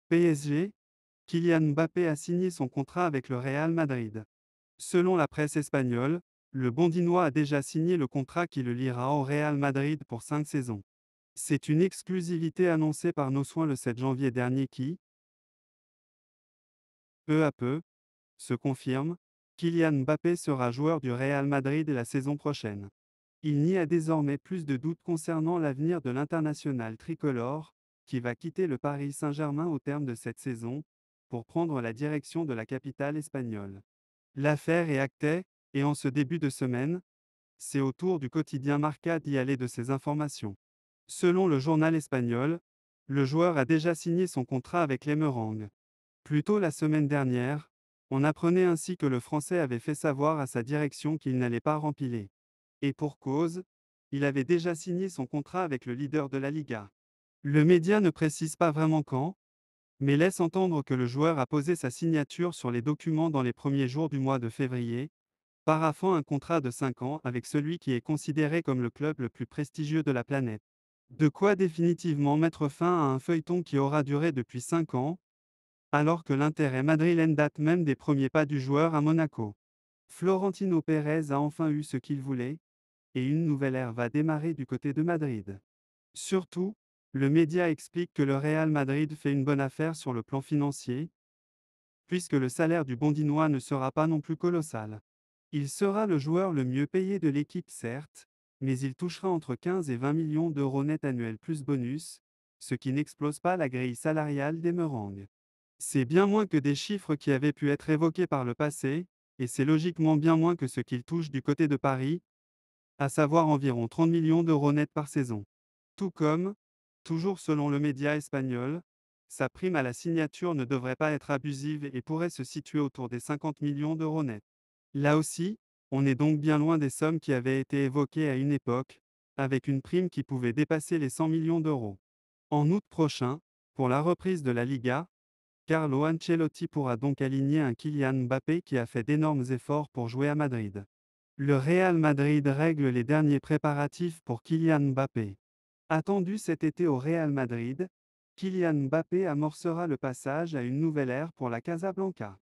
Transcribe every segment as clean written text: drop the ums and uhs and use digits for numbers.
PSG, Kylian Mbappé a signé son contrat avec le Real Madrid. Selon la presse espagnole, le Bondinois a déjà signé le contrat qui le liera au Real Madrid pour 5 saisons. C'est une exclusivité annoncée par Nos Soins le 7 janvier dernier qui, peu à peu, se confirme. Kylian Mbappé sera joueur du Real Madrid la saison prochaine. Il n'y a désormais plus de doute concernant l'avenir de l'international tricolore, qui va quitter le Paris Saint-Germain au terme de cette saison, pour prendre la direction de la capitale espagnole. L'affaire est actée, et en ce début de semaine, c'est au tour du quotidien Marca d'y aller de ces informations. Selon le journal espagnol, le joueur a déjà signé son contrat avec les Merengues. Plus tôt la semaine dernière, on apprenait ainsi que le Français avait fait savoir à sa direction qu'il n'allait pas rempiler. Et pour cause, il avait déjà signé son contrat avec le leader de la Liga. Le média ne précise pas vraiment quand, mais laisse entendre que le joueur a posé sa signature sur les documents dans les premiers jours du mois de février, paraphant un contrat de 5 ans avec celui qui est considéré comme le club le plus prestigieux de la planète. De quoi définitivement mettre fin à un feuilleton qui aura duré depuis 5 ans, alors que l'intérêt madrilène date même des premiers pas du joueur à Monaco. Florentino Pérez a enfin eu ce qu'il voulait, et une nouvelle ère va démarrer du côté de Madrid. Surtout, le média explique que le Real Madrid fait une bonne affaire sur le plan financier, puisque le salaire du Bondinois ne sera pas non plus colossal. Il sera le joueur le mieux payé de l'équipe certes, mais il touchera entre 15 et 20 millions d'euros net annuels plus bonus, ce qui n'explose pas la grille salariale des Merengues. C'est bien moins que des chiffres qui avaient pu être évoqués par le passé, et c'est logiquement bien moins que ce qu'il touche du côté de Paris, à savoir environ 30 millions d'euros net par saison. Tout comme, toujours selon le média espagnol, sa prime à la signature ne devrait pas être abusive et pourrait se situer autour des 50 millions d'euros net. Là aussi, on est donc bien loin des sommes qui avaient été évoquées à une époque, avec une prime qui pouvait dépasser les 100 millions d'euros. En août prochain, pour la reprise de la Liga, Carlo Ancelotti pourra donc aligner un Kylian Mbappé qui a fait d'énormes efforts pour jouer à Madrid. Le Real Madrid règle les derniers préparatifs pour Kylian Mbappé. Attendu cet été au Real Madrid, Kylian Mbappé amorcera le passage à une nouvelle ère pour la Casablanca.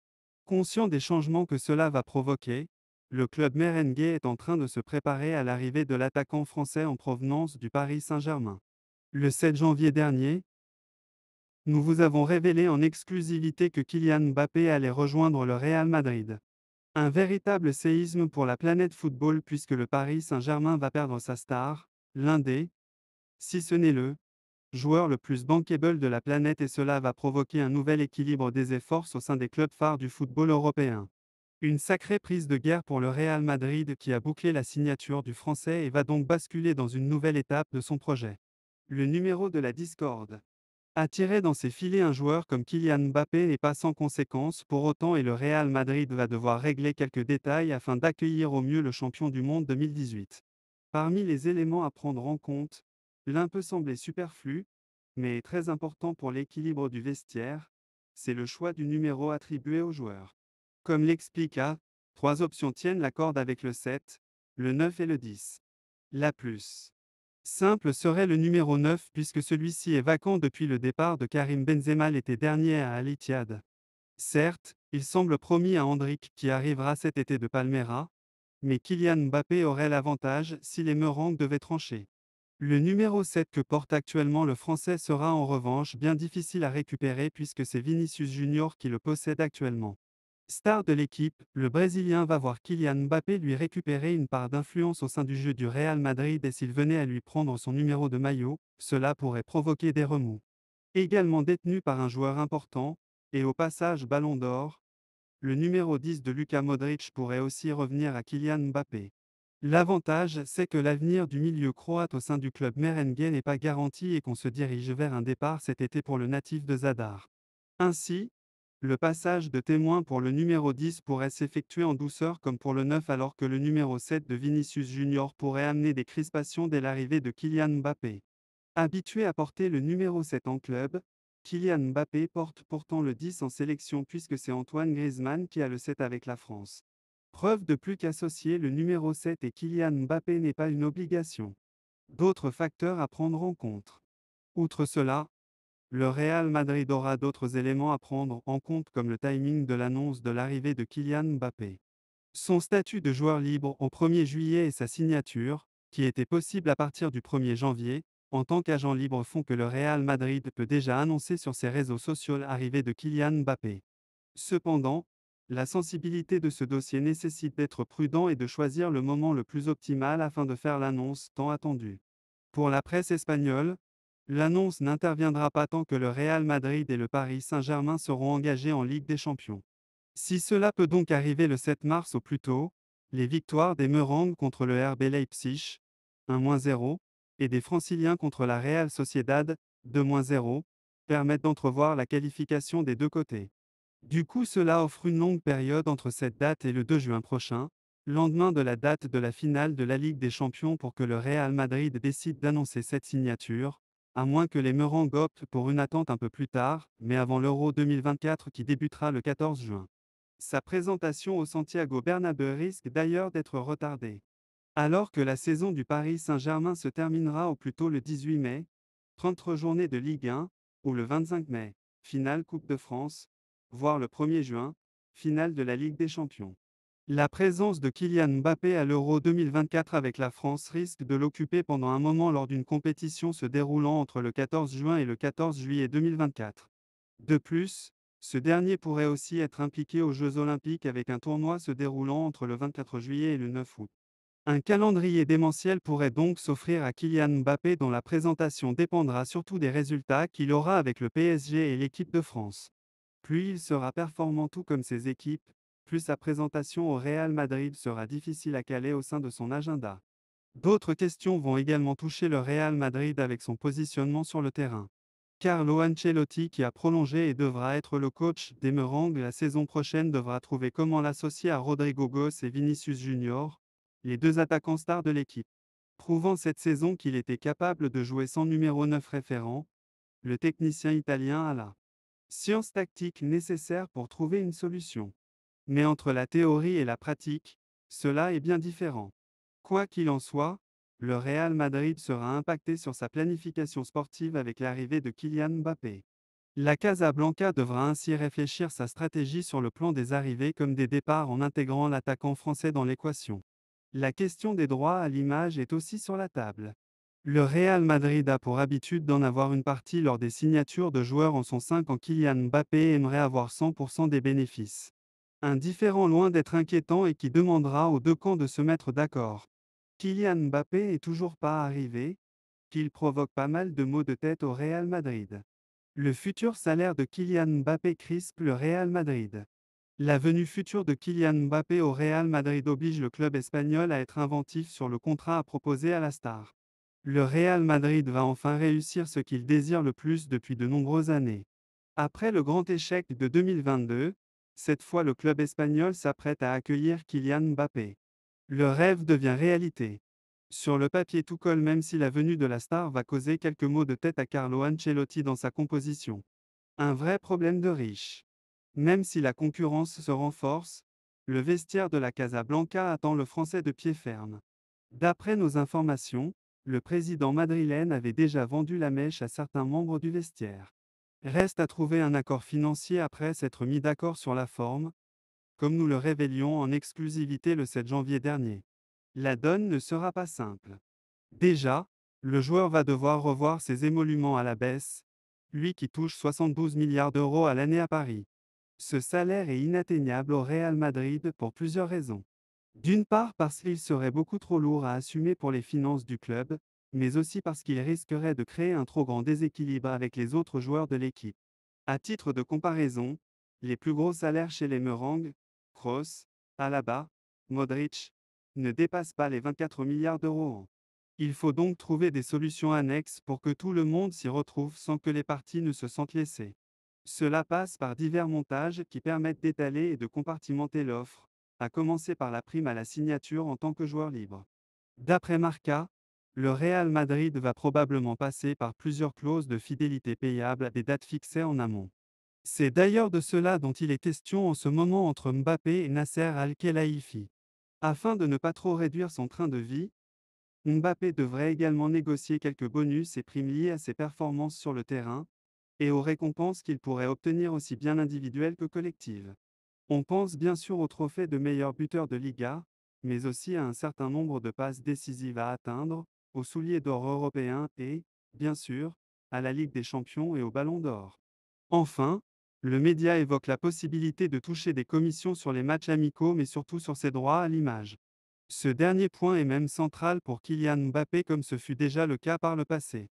Conscient des changements que cela va provoquer, le club merengue est en train de se préparer à l'arrivée de l'attaquant français en provenance du Paris Saint-Germain. Le 7 janvier dernier, nous vous avons révélé en exclusivité que Kylian Mbappé allait rejoindre le Real Madrid. Un véritable séisme pour la planète football puisque le Paris Saint-Germain va perdre sa star, l'un des, si ce n'est le, joueur le plus bankable de la planète et cela va provoquer un nouvel équilibre des efforts au sein des clubs phares du football européen. Une sacrée prise de guerre pour le Real Madrid qui a bouclé la signature du Français et va donc basculer dans une nouvelle étape de son projet. Le numéro de la discorde. Attirer dans ses filets un joueur comme Kylian Mbappé n'est pas sans conséquence pour autant et le Real Madrid va devoir régler quelques détails afin d'accueillir au mieux le champion du monde 2018. Parmi les éléments à prendre en compte, l'un peut sembler superflu, mais est très important pour l'équilibre du vestiaire, c'est le choix du numéro attribué au joueur. Comme l'explique A, 3 options tiennent la corde avec le 7, le 9 et le 10. La plus simple serait le numéro 9 puisque celui-ci est vacant depuis le départ de Karim Benzema l'été dernier à Al Ittihad. Certes, il semble promis à Endrick qui arrivera cet été de Palmeiras, mais Kylian Mbappé aurait l'avantage si les Merengues devaient trancher. Le numéro 7 que porte actuellement le Français sera en revanche bien difficile à récupérer puisque c'est Vinicius Junior qui le possède actuellement. Star de l'équipe, le Brésilien va voir Kylian Mbappé lui récupérer une part d'influence au sein du jeu du Real Madrid et s'il venait à lui prendre son numéro de maillot, cela pourrait provoquer des remous. Également détenu par un joueur important, et au passage Ballon d'Or, le numéro 10 de Luka Modric pourrait aussi revenir à Kylian Mbappé. L'avantage, c'est que l'avenir du milieu croate au sein du club merengue n'est pas garanti et qu'on se dirige vers un départ cet été pour le natif de Zadar. Ainsi, le passage de témoin pour le numéro 10 pourrait s'effectuer en douceur comme pour le 9 alors que le numéro 7 de Vinicius Junior pourrait amener des crispations dès l'arrivée de Kylian Mbappé. Habitué à porter le numéro 7 en club, Kylian Mbappé porte pourtant le 10 en sélection puisque c'est Antoine Griezmann qui a le 7 avec la France. Preuve de plus qu'associer le numéro 7 et Kylian Mbappé n'est pas une obligation. D'autres facteurs à prendre en compte. Outre cela, Le Real Madrid aura d'autres éléments à prendre en compte comme le timing de l'annonce de l'arrivée de Kylian Mbappé. Son statut de joueur libre au 1er juillet et sa signature, qui était possible à partir du 1er janvier, en tant qu'agent libre font que le Real Madrid peut déjà annoncer sur ses réseaux sociaux l'arrivée de Kylian Mbappé. Cependant, la sensibilité de ce dossier nécessite d'être prudent et de choisir le moment le plus optimal afin de faire l'annonce tant attendue. Pour la presse espagnole, l'annonce n'interviendra pas tant que le Real Madrid et le Paris Saint-Germain seront engagés en Ligue des Champions. Si cela peut donc arriver le 7 mars au plus tôt, les victoires des Merengues contre le RB Leipzig, 1-0, et des Franciliens contre la Real Sociedad, 2-0, permettent d'entrevoir la qualification des deux côtés. Du coup, cela offre une longue période entre cette date et le 2 juin prochain, lendemain de la date de la finale de la Ligue des Champions pour que le Real Madrid décide d'annoncer cette signature, à moins que les Merengues optent pour une attente un peu plus tard, mais avant l'Euro 2024 qui débutera le 14 juin. Sa présentation au Santiago Bernabéu risque d'ailleurs d'être retardée. Alors que la saison du Paris Saint-Germain se terminera au plus tôt le 18 mai, 30 journées de Ligue 1, ou le 25 mai, finale Coupe de France, voire le 1er juin, finale de la Ligue des Champions. La présence de Kylian Mbappé à l'Euro 2024 avec la France risque de l'occuper pendant un moment lors d'une compétition se déroulant entre le 14 juin et le 14 juillet 2024. De plus, ce dernier pourrait aussi être impliqué aux Jeux Olympiques avec un tournoi se déroulant entre le 24 juillet et le 9 août. Un calendrier démentiel pourrait donc s'offrir à Kylian Mbappé dont la présentation dépendra surtout des résultats qu'il aura avec le PSG et l'équipe de France. Plus il sera performant tout comme ses équipes, plus sa présentation au Real Madrid sera difficile à caler au sein de son agenda. D'autres questions vont également toucher le Real Madrid avec son positionnement sur le terrain. Carlo Ancelotti, qui a prolongé et devra être le coach des Merengues la saison prochaine, devra trouver comment l'associer à Rodrigo Goes et Vinicius Junior, les deux attaquants stars de l'équipe. Prouvant cette saison qu'il était capable de jouer sans numéro 9 référent, le technicien italien a la science tactique nécessaire pour trouver une solution. Mais entre la théorie et la pratique, cela est bien différent. Quoi qu'il en soit, le Real Madrid sera impacté sur sa planification sportive avec l'arrivée de Kylian Mbappé. La Casablanca devra ainsi réfléchir sa stratégie sur le plan des arrivées comme des départs en intégrant l'attaquant français dans l'équation. La question des droits à l'image est aussi sur la table. Le Real Madrid a pour habitude d'en avoir une partie lors des signatures de joueurs en son sein quand Kylian Mbappé aimerait avoir 100% des bénéfices. Un différend loin d'être inquiétant et qui demandera aux deux camps de se mettre d'accord. Kylian Mbappé est toujours pas arrivé, qu'il provoque pas mal de maux de tête au Real Madrid. Le futur salaire de Kylian Mbappé crispe le Real Madrid. La venue future de Kylian Mbappé au Real Madrid oblige le club espagnol à être inventif sur le contrat à proposer à la star. Le Real Madrid va enfin réussir ce qu'il désire le plus depuis de nombreuses années. Après le grand échec de 2022, cette fois le club espagnol s'apprête à accueillir Kylian Mbappé. Le rêve devient réalité. Sur le papier tout colle même si la venue de la star va causer quelques maux de tête à Carlo Ancelotti dans sa composition. Un vrai problème de riche. Même si la concurrence se renforce, le vestiaire de la Casablanca attend le français de pied ferme. D'après nos informations, le président madrilène avait déjà vendu la mèche à certains membres du vestiaire. Reste à trouver un accord financier après s'être mis d'accord sur la forme, comme nous le révélions en exclusivité le 7 janvier dernier. La donne ne sera pas simple. Déjà, le joueur va devoir revoir ses émoluments à la baisse, lui qui touche 72 milliards d'euros à l'année à Paris. Ce salaire est inatteignable au Real Madrid pour plusieurs raisons. D'une part parce qu'il serait beaucoup trop lourd à assumer pour les finances du club, mais aussi parce qu'il risquerait de créer un trop grand déséquilibre avec les autres joueurs de l'équipe. À titre de comparaison, les plus gros salaires chez les Merengues, Kroos, Alaba, Modric, ne dépassent pas les 24 milliards d'euros an. Il faut donc trouver des solutions annexes pour que tout le monde s'y retrouve sans que les parties ne se sentent lésées. Cela passe par divers montages qui permettent d'étaler et de compartimenter l'offre, à commencer par la prime à la signature en tant que joueur libre. D'après Marca, le Real Madrid va probablement passer par plusieurs clauses de fidélité payables à des dates fixées en amont. C'est d'ailleurs de cela dont il est question en ce moment entre Mbappé et Nasser Al-Khelaifi. Afin de ne pas trop réduire son train de vie, Mbappé devrait également négocier quelques bonus et primes liés à ses performances sur le terrain, et aux récompenses qu'il pourrait obtenir aussi bien individuelles que collectives. On pense bien sûr au trophée de meilleur buteur de Liga, mais aussi à un certain nombre de passes décisives à atteindre, au soulier d'or européen et, bien sûr, à la Ligue des champions et au Ballon d'or. Enfin, le média évoque la possibilité de toucher des commissions sur les matchs amicaux mais surtout sur ses droits à l'image. Ce dernier point est même central pour Kylian Mbappé comme ce fut déjà le cas par le passé.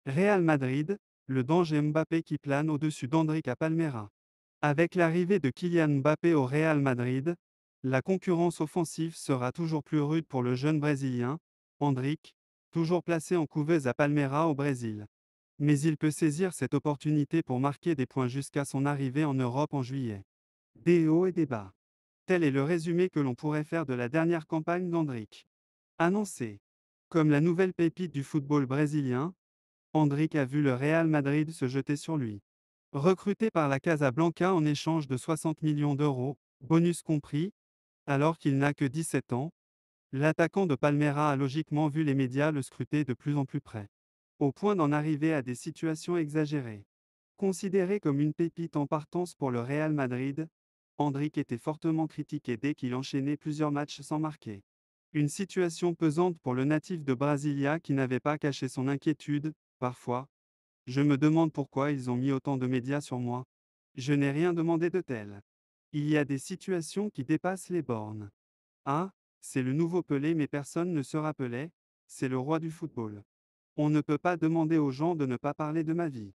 Real Madrid, le danger Mbappé qui plane au-dessus d'Endrick à Palmeiras. Avec l'arrivée de Kylian Mbappé au Real Madrid, la concurrence offensive sera toujours plus rude pour le jeune Brésilien, Endrick, toujours placé en couveuse à Palmeiras au Brésil. Mais il peut saisir cette opportunité pour marquer des points jusqu'à son arrivée en Europe en juillet. Des hauts et des bas. Tel est le résumé que l'on pourrait faire de la dernière campagne d'Endrick. Annoncé comme la nouvelle pépite du football brésilien, Endrick a vu le Real Madrid se jeter sur lui. Recruté par la Casablanca en échange de 60 millions d'euros, bonus compris, alors qu'il n'a que 17 ans, l'attaquant de Palmeiras a logiquement vu les médias le scruter de plus en plus près, au point d'en arriver à des situations exagérées. Considéré comme une pépite en partance pour le Real Madrid, Endrick était fortement critiqué dès qu'il enchaînait plusieurs matchs sans marquer. Une situation pesante pour le natif de Brasilia qui n'avait pas caché son inquiétude, parfois. Je me demande pourquoi ils ont mis autant de médias sur moi. Je n'ai rien demandé de tel. Il y a des situations qui dépassent les bornes. Ah, c'est le nouveau Pelé mais personne ne se rappelait, c'est le roi du football. On ne peut pas demander aux gens de ne pas parler de ma vie.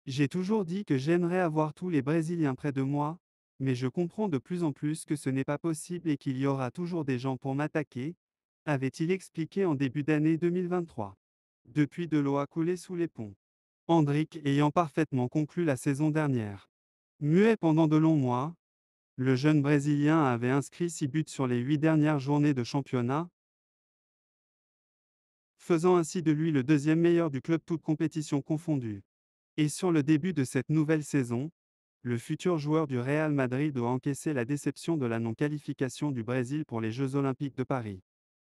J'ai toujours dit que j'aimerais avoir tous les Brésiliens près de moi, mais je comprends de plus en plus que ce n'est pas possible et qu'il y aura toujours des gens pour m'attaquer, avait-il expliqué en début d'année 2023. Depuis de l'eau a coulé sous les ponts. Endrick ayant parfaitement conclu la saison dernière. Muet pendant de longs mois, le jeune Brésilien avait inscrit 6 buts sur les 8 dernières journées de championnat, faisant ainsi de lui le deuxième meilleur du club toutes compétitions confondues. Et sur le début de cette nouvelle saison, le futur joueur du Real Madrid doit encaisser la déception de la non-qualification du Brésil pour les Jeux olympiques de Paris.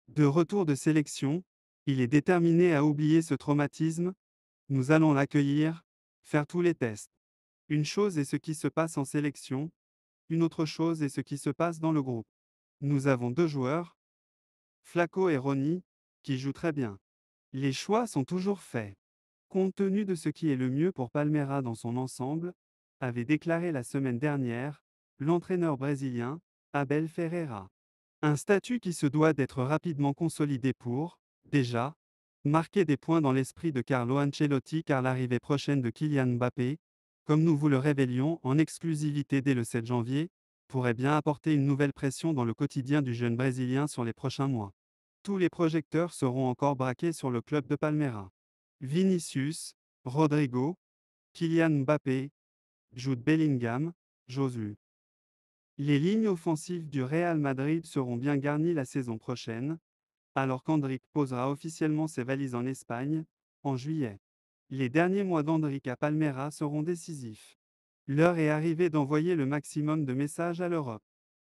De retour de sélection, il est déterminé à oublier ce traumatisme. Nous allons l'accueillir, faire tous les tests. Une chose est ce qui se passe en sélection, une autre chose est ce qui se passe dans le groupe. Nous avons deux joueurs, Flaco et Rony, qui jouent très bien. Les choix sont toujours faits. Compte tenu de ce qui est le mieux pour Palmeiras dans son ensemble, avait déclaré la semaine dernière l'entraîneur brésilien, Abel Ferreira. Un statut qui se doit d'être rapidement consolidé pour, déjà, marquer des points dans l'esprit de Carlo Ancelotti car l'arrivée prochaine de Kylian Mbappé, comme nous vous le révélions en exclusivité dès le 7 janvier, pourrait bien apporter une nouvelle pression dans le quotidien du jeune Brésilien sur les prochains mois. Tous les projecteurs seront encore braqués sur le club de Palmeiras. Vinicius, Rodrigo, Kylian Mbappé, Jude Bellingham, Josu. Les lignes offensives du Real Madrid seront bien garnies la saison prochaine, alors qu'Endrick posera officiellement ses valises en Espagne, en juillet. Les derniers mois d'Endrick à Palmeiras seront décisifs. L'heure est arrivée d'envoyer le maximum de messages à l'Europe.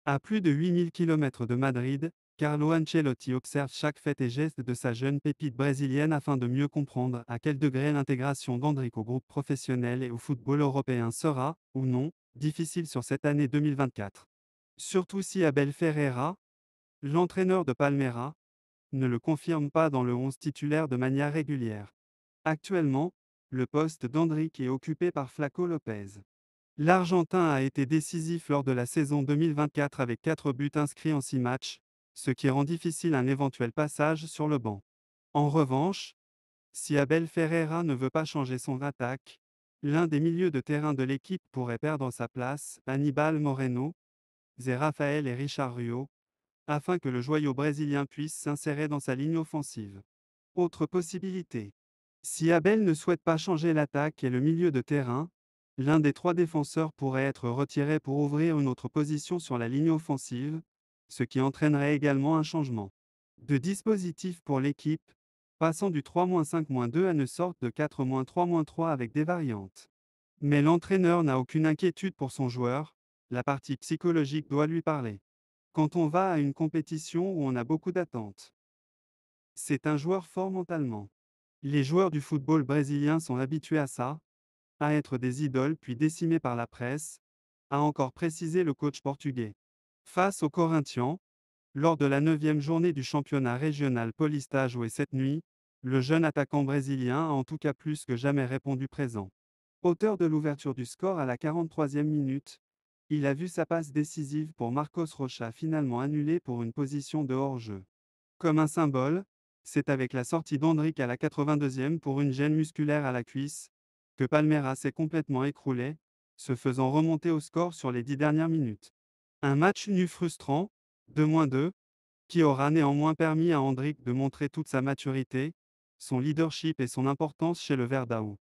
À plus de 8000 km de Madrid, Carlo Ancelotti observe chaque fait et geste de sa jeune pépite brésilienne afin de mieux comprendre à quel degré l'intégration d'Endrick au groupe professionnel et au football européen sera, ou non, difficile sur cette année 2024. Surtout si Abel Ferreira, l'entraîneur de Palmeiras, ne le confirme pas dans le 11 titulaire de manière régulière. Actuellement, le poste d'Endrick est occupé par Flaco Lopez. L'Argentin a été décisif lors de la saison 2024 avec 4 buts inscrits en 6 matchs, ce qui rend difficile un éventuel passage sur le banc. En revanche, si Abel Ferreira ne veut pas changer son attaque, l'un des milieux de terrain de l'équipe pourrait perdre sa place, Aníbal Moreno, Zé Rafael et Richard Rio, afin que le joyau brésilien puisse s'insérer dans sa ligne offensive. Autre possibilité. Si Abel ne souhaite pas changer l'attaque et le milieu de terrain, l'un des trois défenseurs pourrait être retiré pour ouvrir une autre position sur la ligne offensive, ce qui entraînerait également un changement de dispositif pour l'équipe, passant du 3-5-2 à une sorte de 4-3-3 avec des variantes. Mais l'entraîneur n'a aucune inquiétude pour son joueur, la partie psychologique doit lui parler. Quand on va à une compétition où on a beaucoup d'attentes, c'est un joueur fort mentalement. Les joueurs du football brésilien sont habitués à ça, à être des idoles puis décimés par la presse, a encore précisé le coach portugais. Face aux Corinthians, lors de la 9e journée du championnat régional Paulista joué cette nuit, le jeune attaquant brésilien a en tout cas plus que jamais répondu présent. Auteur de l'ouverture du score à la 43e minute, il a vu sa passe décisive pour Marcos Rocha finalement annulée pour une position de hors-jeu. Comme un symbole, c'est avec la sortie d'Endrick à la 82e pour une gêne musculaire à la cuisse, que Palmeiras s'est complètement écroulé, se faisant remonter au score sur les 10 dernières minutes. Un match nul frustrant, 2-2, qui aura néanmoins permis à Endrick de montrer toute sa maturité, son leadership et son importance chez le Verdão.